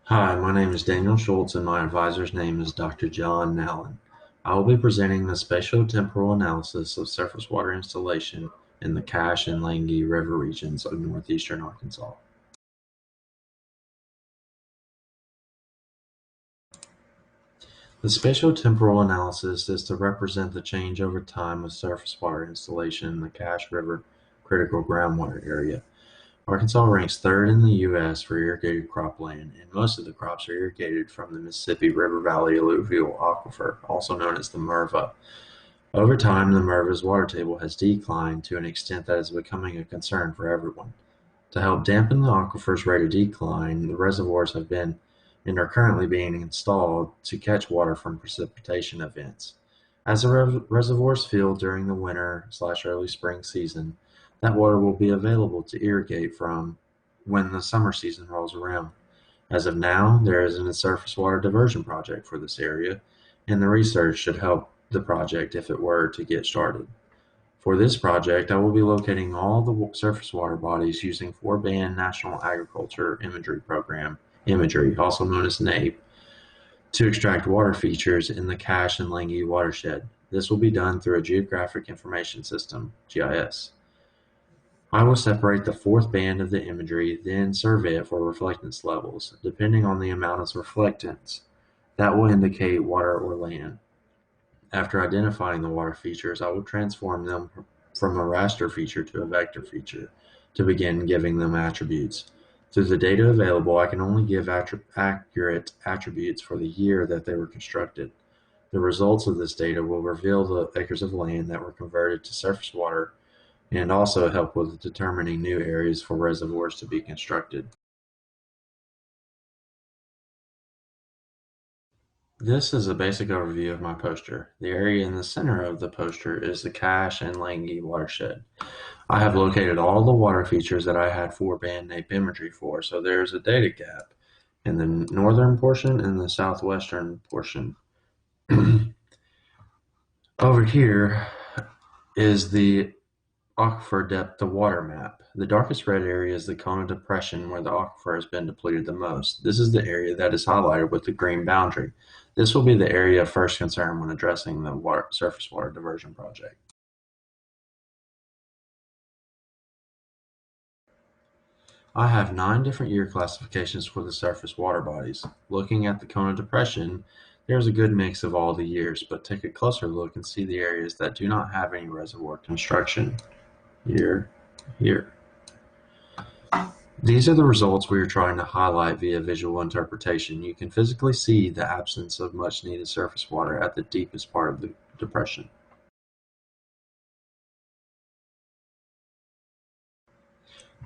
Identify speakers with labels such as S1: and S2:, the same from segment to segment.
S1: Hi, my name is Daniel Shults and my advisor's name is Dr. John Nowlin. I will be presenting the spatiotemporal analysis of surface water installation in the Cache and Langi River regions of northeastern Arkansas. The spatiotemporal analysis is to represent the change over time of surface water installation in the Cache River critical groundwater area. Arkansas ranks third in the U.S. for irrigated cropland, and most of the crops are irrigated from the Mississippi River Valley alluvial aquifer, also known as the MIRVA. Over time, the MIRVA's water table has declined to an extent that is becoming a concern for everyone. To help dampen the aquifer's rate of decline, the reservoirs have been and are currently being installed to catch water from precipitation events. As the reservoirs fill during the winter/early spring season, that water will be available to irrigate from when the summer season rolls around. As of now, there isn't a surface water diversion project for this area, and the research should help the project if it were to get started. For this project, I will be locating all the surface water bodies using 4-band National Agriculture Imagery Program imagery, also known as NAPE, to extract water features in the Cache and Langi watershed. This will be done through a Geographic Information System, GIS. I will separate the fourth band of the imagery, then survey it for reflectance levels. Depending on the amount of reflectance, that will indicate water or land. After identifying the water features, I will transform them from a raster feature to a vector feature to begin giving them attributes. Through the data available, I can only give accurate attributes for the year that they were constructed. The results of this data will reveal the acres of land that were converted to surface water and also help with determining new areas for reservoirs to be constructed. This is a basic overview of my poster. The area in the center of the poster is the Cache and Langi watershed. I have located all the water features that I had 4-band NAPE imagery for, so there's a data gap in the northern portion and the southwestern portion. Over here is the aquifer depth to water map. The darkest red area is the cone of depression where the aquifer has been depleted the most. This is the area that is highlighted with the green boundary. This will be the area of first concern when addressing the surface water diversion project. I have 9 different year classifications for the surface water bodies. Looking at the cone of depression, there's a good mix of all the years, but take a closer look and see the areas that do not have any reservoir construction. Here, here. These are the results we are trying to highlight via visual interpretation. You can physically see the absence of much needed surface water at the deepest part of the depression.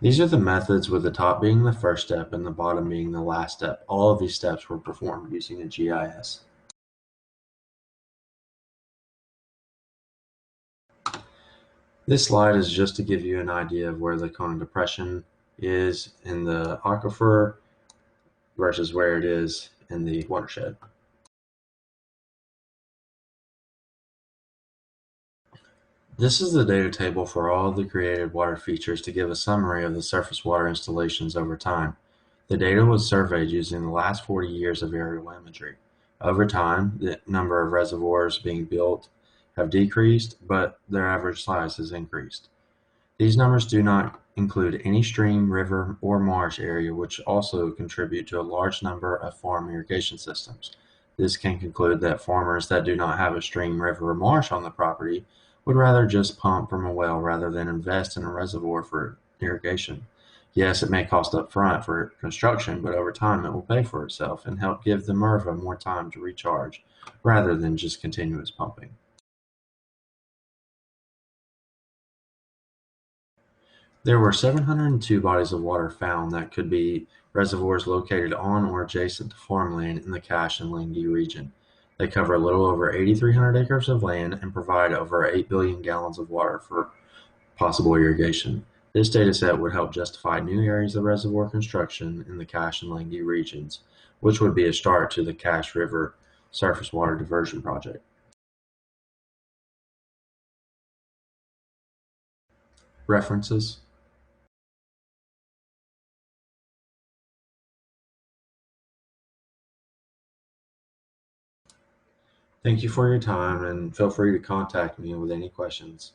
S1: These are the methods, with the top being the first step and the bottom being the last step. All of these steps were performed using a GIS. This slide is just to give you an idea of where the cone of depression is in the aquifer versus where it is in the watershed. This is the data table for all of the created water features to give a summary of the surface water installations over time. The data was surveyed using the last 40 years of aerial imagery. Over time, the number of reservoirs being built have decreased, but their average size has increased. These numbers do not include any stream, river, or marsh area, which also contribute to a large number of farm irrigation systems. This can conclude that farmers that do not have a stream, river, or marsh on the property would rather just pump from a well rather than invest in a reservoir for irrigation. Yes, it may cost up front for construction, but over time it will pay for itself and help give the MIRVA more time to recharge rather than just continuous pumping. There were 702 bodies of water found that could be reservoirs located on or adjacent to farmland in the Cache and Langi region. They cover a little over 8,300 acres of land and provide over 8 billion gallons of water for possible irrigation. This data set would help justify new areas of reservoir construction in the Cache and Langi regions, which would be a start to the Cache River surface water diversion project. References Thank you for your time and feel free to contact me with any questions.